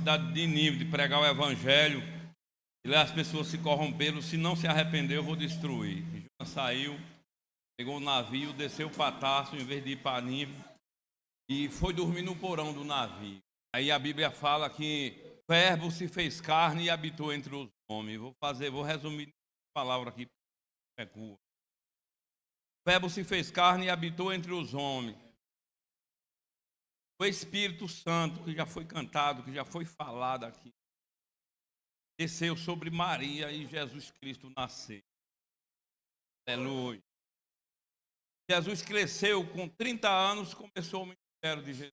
cidade de Nínive, de pregar o evangelho. E lá as pessoas se corromperam. Se não se arrepender, eu vou destruir. E Jonas saiu, pegou o navio, desceu para Tarso, em vez de ir para Nínive, e foi dormir no porão do navio. Aí a Bíblia fala que o Verbo se fez carne e habitou entre os homens. Vou resumir a palavra aqui. O Verbo se fez carne e habitou entre os homens. O Espírito Santo, que já foi cantado, que já foi falado aqui, desceu sobre Maria e Jesus Cristo nasceu. Aleluia. Jesus cresceu com 30 anos, começou o ministério de Jesus.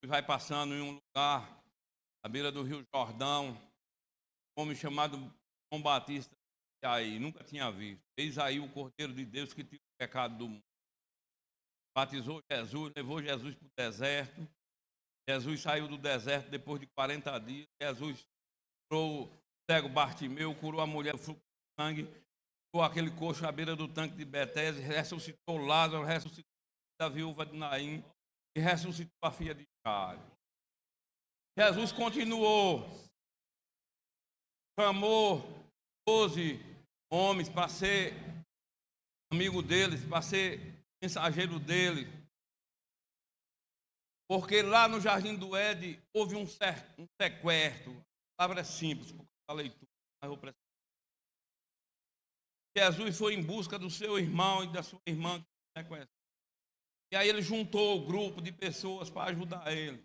Vai passando em um lugar, à beira do Rio Jordão, um homem chamado João Batista, e aí nunca tinha visto. Eis aí o Cordeiro de Deus que tira o pecado do mundo. Batizou Jesus, levou Jesus para o deserto. Jesus saiu do deserto depois de 40 dias. Jesus curou o cego Bartimeu, curou a mulher do sangue, curou aquele coxo à beira do tanque de Betesda, ressuscitou Lázaro, ressuscitou a viúva de Naim e ressuscitou a filha de Jairo. Jesus continuou, chamou 12 homens para ser amigo deles, para ser mensageiro dele. Porque lá no Jardim do Éden houve um sequestro. A palavra é simples, por causa da leitura, mas eu preciso. Jesus foi em busca do seu irmão e da sua irmã que sequestrou. E aí ele juntou o grupo de pessoas para ajudar ele.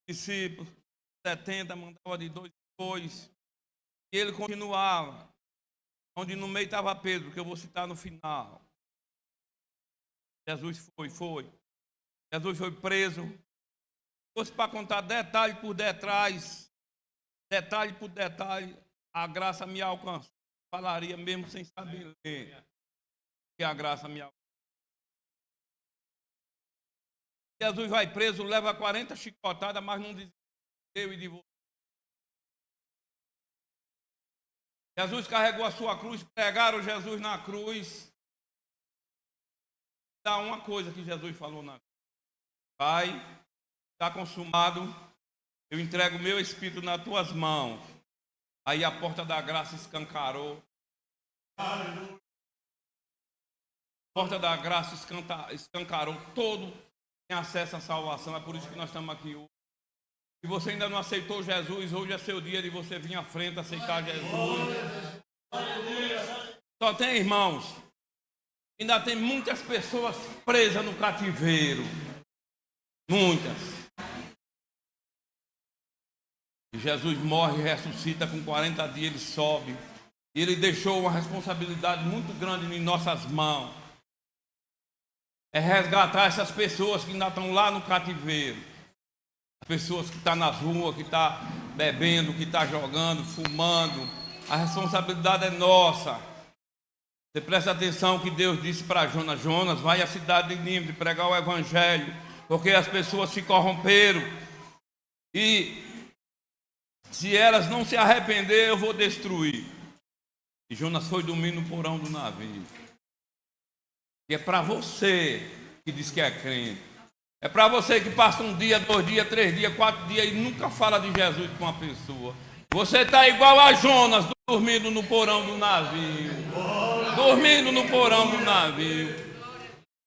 Discípulos, 70, mandava de 2 em 2. E ele continuava. Onde no meio estava Pedro, que eu vou citar no final. Jesus foi. Jesus foi preso. Se fosse para contar detalhe por detalhe, a graça me alcançou. Falaria mesmo sem saber ler. Que a graça me alcançou. Jesus vai preso, leva 40 chicotadas, mas não desistiu e de você. Jesus carregou a sua cruz, pregaram Jesus na cruz. Dá uma coisa que Jesus falou na cruz. Pai, está consumado, eu entrego o meu espírito nas tuas mãos. Aí a porta da graça escancarou. Aleluia. A porta da graça escancarou, todo tem acesso à salvação. É por isso que nós estamos aqui hoje. Se você ainda não aceitou Jesus, hoje é seu dia de você vir à frente aceitar Jesus. Só tem, irmãos, ainda tem muitas pessoas presas no cativeiro. Muitas. E Jesus morre e ressuscita, com 40 dias ele sobe. E ele deixou uma responsabilidade muito grande em nossas mãos. É resgatar essas pessoas que ainda estão lá no cativeiro. As pessoas que estão nas ruas, que estão bebendo, que estão jogando, fumando. A responsabilidade é nossa. Você presta atenção que Deus disse para Jonas: Jonas, vai à cidade de Nínive pregar o evangelho, porque as pessoas se corromperam. E se elas não se arrepender, eu vou destruir. E Jonas foi dormir no porão do navio. E é para você que diz que é crente. É para você que passa 1 dia, 2 dias, 3 dias, 4 dias e nunca fala de Jesus com uma pessoa. Você está igual a Jonas, dormindo no porão do navio. Dormindo no porão do navio.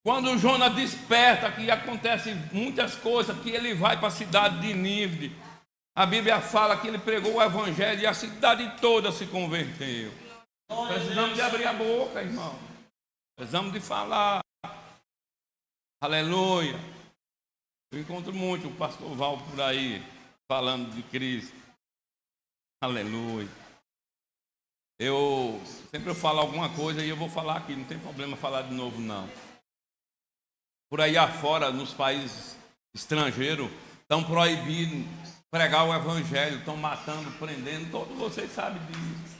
Quando Jonas desperta, que acontece muitas coisas, que ele vai para a cidade de Nínive. A Bíblia fala que ele pregou o evangelho e a cidade toda se converteu. Precisamos de abrir a boca, irmão. Precisamos de falar. Aleluia. Eu encontro muito o pastor Val por aí, falando de Cristo. Aleluia. Eu sempre falo alguma coisa e eu vou falar aqui, não tem problema falar de novo, não. Por aí afora, nos países estrangeiros, estão proibindo pregar o evangelho, estão matando, prendendo, todos vocês sabem disso.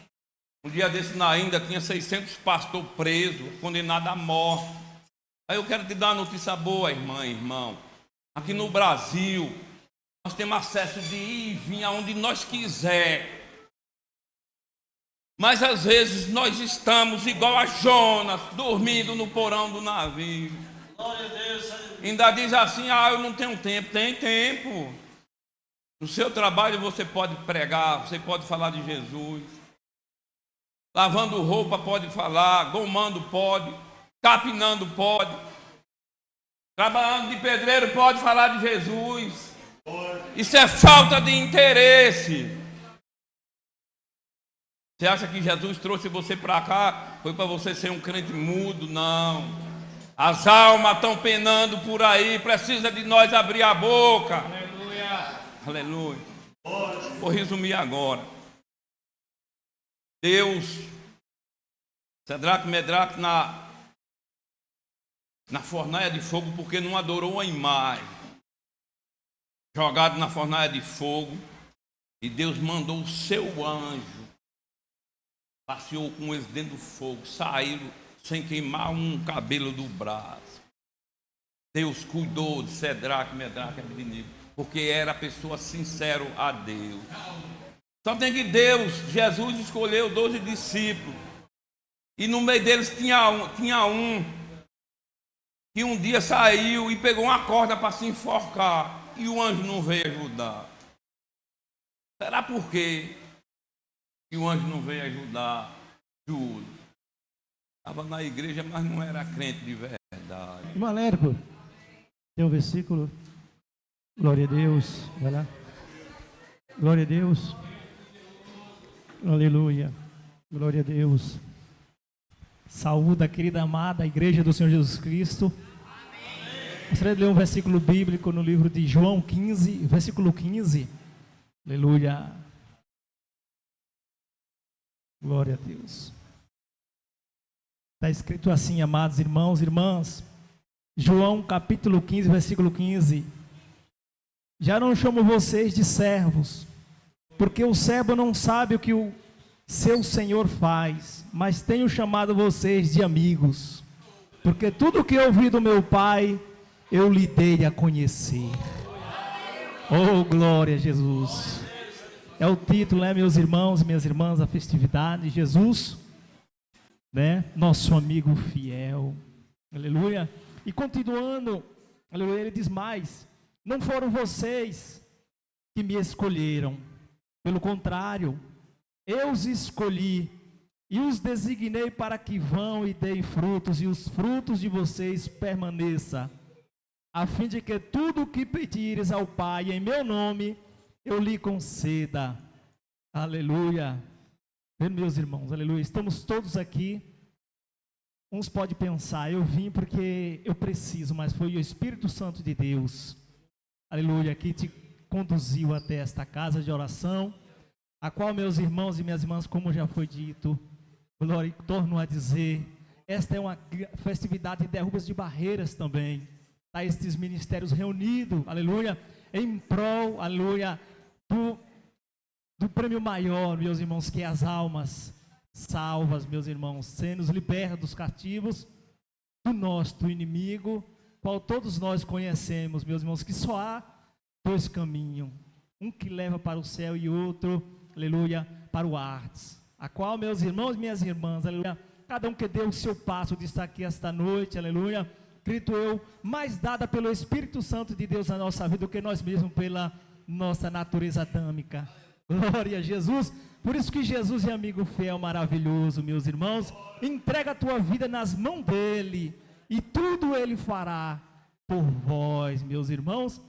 Um dia desse na Índia tinha 600 pastores presos, condenados à morte. Aí eu quero te dar uma notícia boa, irmã e irmão. Aqui no Brasil, nós temos acesso de ir e vir aonde nós quiser. Mas às vezes nós estamos igual a Jonas, dormindo no porão do navio. Ainda diz assim: eu não tenho tempo. Tem tempo. No seu trabalho você pode pregar, você pode falar de Jesus. Lavando roupa pode falar, gomando pode, capinando pode. Trabalhando de pedreiro pode falar de Jesus. Isso é falta de interesse. Você acha que Jesus trouxe você para cá? Foi para você ser um crente mudo? Não. As almas estão penando por aí. Precisa de nós abrir a boca. Aleluia. Aleluia. Vou resumir agora. Deus, Sadraque e Medraque na fornalha de fogo, porque não adorou a imagem. Jogado na fornalha de fogo. E Deus mandou o seu anjo. Passeou com eles dentro do fogo. Saíram sem queimar um cabelo do braço. Deus cuidou de Sadraque, Medraque e Abednego, porque era pessoa sincera a Deus. Só tem que Jesus escolheu 12 discípulos. E no meio deles tinha um que um dia saiu e pegou uma corda para se enforcar. E o anjo não veio ajudar. Será por quê que o anjo não veio ajudar Judas? Estava na igreja, mas não era crente de verdade. Irmão Lérico, tem um versículo. Glória a Deus. Vai lá. Glória a Deus. Aleluia. Glória a Deus. Saúde a querida amada igreja do Senhor Jesus Cristo. Gostaria de ler um versículo bíblico no livro de João 15, versículo 15. Aleluia. Glória a Deus. Está escrito assim, amados irmãos e irmãs. João capítulo 15, versículo 15. Já não chamo vocês de servos, porque o servo não sabe o que o seu senhor faz, mas tenho chamado vocês de amigos, porque tudo o que ouvi do meu Pai, eu lhe dei a conhecer. Oh, glória a Jesus. É o título, né, meus irmãos e minhas irmãs, a festividade. Jesus, né, nosso amigo fiel. Aleluia. E continuando, aleluia, ele diz mais: não foram vocês que me escolheram, pelo contrário, eu os escolhi e os designei para que vão e deem frutos, e os frutos de vocês permaneçam, a fim de que tudo o que pedires ao Pai em meu nome, eu lhe conceda. Aleluia. Meus irmãos, aleluia. Estamos todos aqui. Uns podem pensar, eu vim porque eu preciso, mas foi o Espírito Santo de Deus, aleluia, que te conduziu até esta casa de oração, a qual, meus irmãos e minhas irmãs, como já foi dito, glória, torno a dizer, esta é uma festividade de derrubas de barreiras também. Está estes ministérios reunidos, aleluia, em prol, aleluia, do prêmio maior, meus irmãos, que é as almas salvas, meus irmãos, sendo libertos dos cativos do nosso inimigo, qual todos nós conhecemos, meus irmãos, que só há dois caminhos, um que leva para o céu e outro, aleluia, para o Hades, a qual, meus irmãos e minhas irmãs, aleluia, cada um que deu o seu passo de estar aqui esta noite, aleluia, grito eu, mais dada pelo Espírito Santo de Deus na nossa vida do que nós mesmos pela nossa natureza atâmica. Glória a Jesus. Por isso que Jesus é amigo fiel, maravilhoso, meus irmãos. Entrega a tua vida nas mãos dele e tudo ele fará por vós, meus irmãos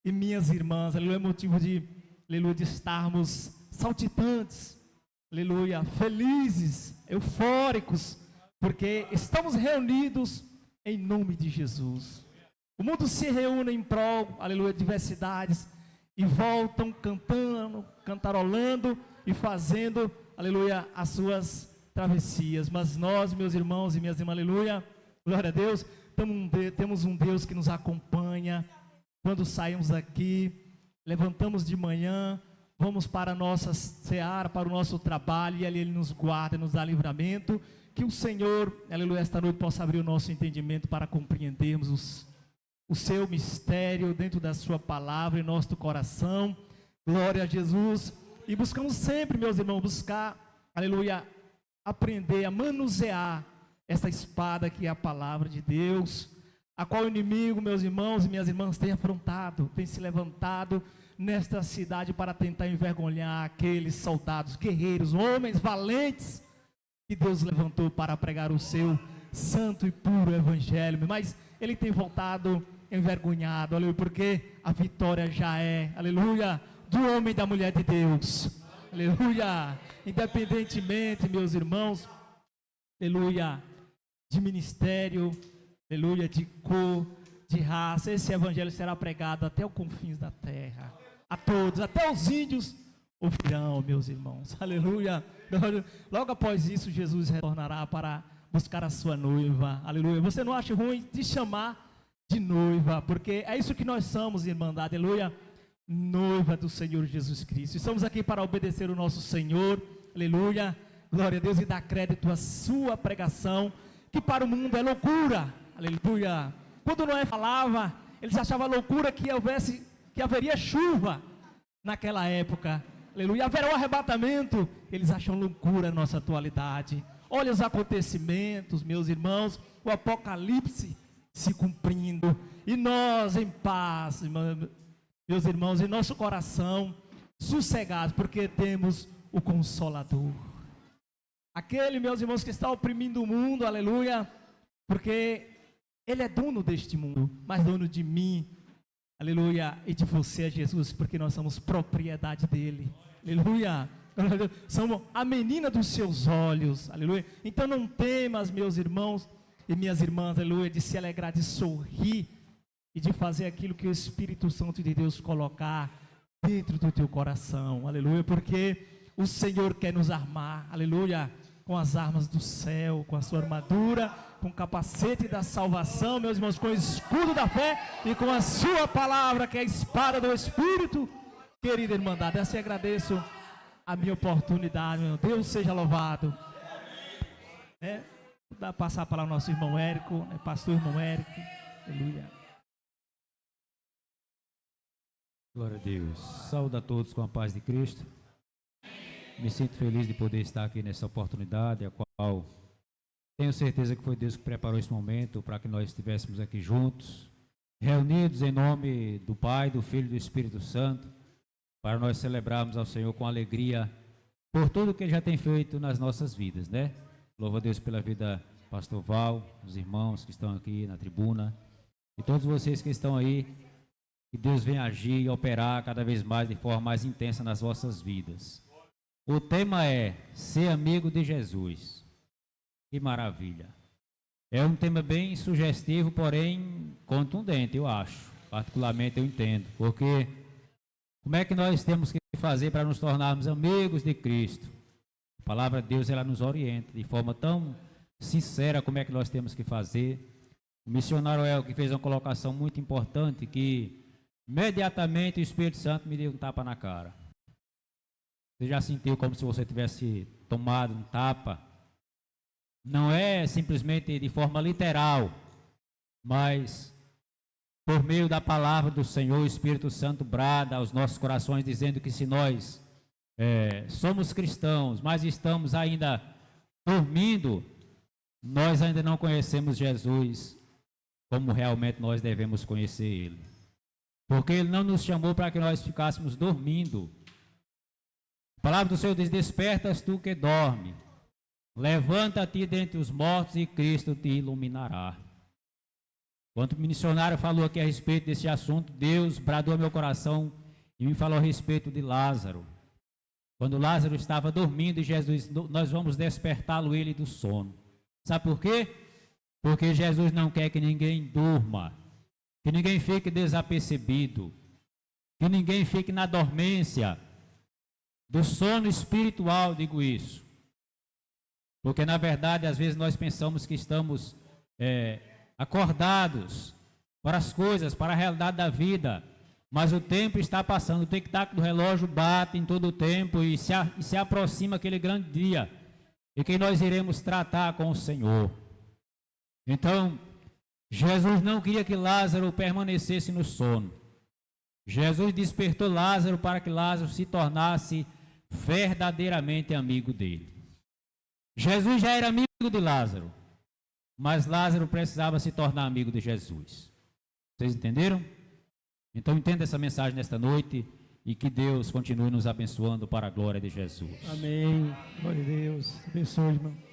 e minhas irmãs. Aleluia, é motivo de, aleluia, de estarmos saltitantes, aleluia, felizes, eufóricos, porque estamos reunidos em nome de Jesus. O mundo se reúne em prol, aleluia, diversidades, e voltam cantando, cantarolando e fazendo, aleluia, as suas travessias. Mas nós, meus irmãos e minhas irmãs, aleluia, glória a Deus, temos um Deus que nos acompanha. Quando saímos daqui, levantamos de manhã, vamos para a nossa seara, para o nosso trabalho, e ali Ele nos guarda, nos dá livramento. Que o Senhor, aleluia, esta noite possa abrir o nosso entendimento para compreendermos o seu mistério dentro da sua palavra em nosso coração. Glória a Jesus. E buscamos sempre, meus irmãos, buscar, aleluia, aprender a manusear essa espada que é a palavra de Deus, a qual o inimigo, meus irmãos e minhas irmãs, tem afrontado, tem se levantado nesta cidade para tentar envergonhar aqueles soldados, guerreiros, homens valentes que Deus levantou para pregar o seu santo e puro evangelho, mas ele tem voltado envergonhado, aleluia, porque a vitória já é, aleluia, do homem e da mulher de Deus, aleluia, independentemente, meus irmãos, aleluia, de ministério, aleluia, de cor, de raça, esse evangelho será pregado até os confins da terra, a todos, até os índios ouvirão, meus irmãos, aleluia. Logo após isso, Jesus retornará para buscar a sua noiva, aleluia. Você não acha ruim de chamar de noiva, porque é isso que nós somos, irmandade, aleluia, noiva do Senhor Jesus Cristo. Estamos aqui para obedecer o nosso Senhor, aleluia, glória a Deus, e dar crédito à sua pregação, que para o mundo é loucura, aleluia. Quando Noé falava, eles achavam loucura que haveria chuva naquela época, aleluia, haverá um arrebatamento, eles acham loucura na nossa atualidade. Olha os acontecimentos, meus irmãos, o Apocalipse se cumprindo, e nós em paz, meus irmãos, em nosso coração, sossegados, porque temos o Consolador. Aquele, meus irmãos, que está oprimindo o mundo, aleluia, porque ele é dono deste mundo, mas dono de mim, aleluia, e de você, Jesus, porque nós somos propriedade dele, aleluia. Somos a menina dos seus olhos, aleluia. Então não temas, meus irmãos e minhas irmãs, aleluia, de se alegrar, de sorrir e de fazer aquilo que o Espírito Santo de Deus colocar dentro do teu coração, aleluia, porque o Senhor quer nos armar, aleluia, com as armas do céu, com a sua armadura, com o capacete da salvação, meus irmãos, com o escudo da fé e com a sua palavra, que é a espada do Espírito. Querida irmandade, eu te agradeço a minha oportunidade, meu Deus seja louvado. Vou passar a palavra ao nosso irmão Érico, pastor irmão Érico, aleluia. Glória a Deus. Saúde a todos com a paz de Cristo. Me sinto feliz de poder estar aqui nessa oportunidade, a qual tenho certeza que foi Deus que preparou esse momento para que nós estivéssemos aqui juntos, reunidos em nome do Pai, do Filho e do Espírito Santo, para nós celebrarmos ao Senhor com alegria por tudo que Ele já tem feito nas nossas vidas, né? Louvo a Deus pela vida do pastor Val, os irmãos que estão aqui na tribuna, e todos vocês que estão aí, que Deus venha agir e operar cada vez mais, de forma mais intensa nas vossas vidas. O tema é ser amigo de Jesus. Que maravilha. É um tema bem sugestivo, porém contundente, eu acho. Particularmente eu entendo, porque como é que nós temos que fazer para nos tornarmos amigos de Cristo? A palavra de Deus, ela nos orienta de forma tão sincera como é que nós temos que fazer. O missionário El que fez uma colocação muito importante, que imediatamente o Espírito Santo me deu um tapa na cara. Você já sentiu como se você tivesse tomado um tapa? Não é simplesmente de forma literal, mas por meio da palavra do Senhor, o Espírito Santo brada aos nossos corações, dizendo que se nós somos cristãos, mas estamos ainda dormindo, nós ainda não conhecemos Jesus como realmente nós devemos conhecer Ele. Porque Ele não nos chamou para que nós ficássemos dormindo. A palavra do Senhor diz: despertas tu que dorme, levanta-te dentre os mortos e Cristo te iluminará. Quando o missionário falou aqui a respeito desse assunto, Deus bradou ao meu coração e me falou a respeito de Lázaro. Quando Lázaro estava dormindo e Jesus, nós vamos despertá-lo ele do sono. Sabe por quê? Porque Jesus não quer que ninguém durma, que ninguém fique desapercebido, que ninguém fique na dormência do sono espiritual, digo isso. Porque na verdade, às vezes nós pensamos que estamos acordados para as coisas, para a realidade da vida, mas o tempo está passando, o tic-tac do relógio bate em todo o tempo e se aproxima aquele grande dia em que nós iremos tratar com o Senhor. Então, Jesus não queria que Lázaro permanecesse no sono. Jesus despertou Lázaro para que Lázaro se tornasse verdadeiramente amigo dele. Jesus já era amigo de Lázaro. mas Lázaro precisava se tornar amigo de Jesus. Vocês entenderam? Então entenda essa mensagem nesta noite e que Deus continue nos abençoando para a glória de Jesus. Amém. Glória a Deus. Abençoe, irmão.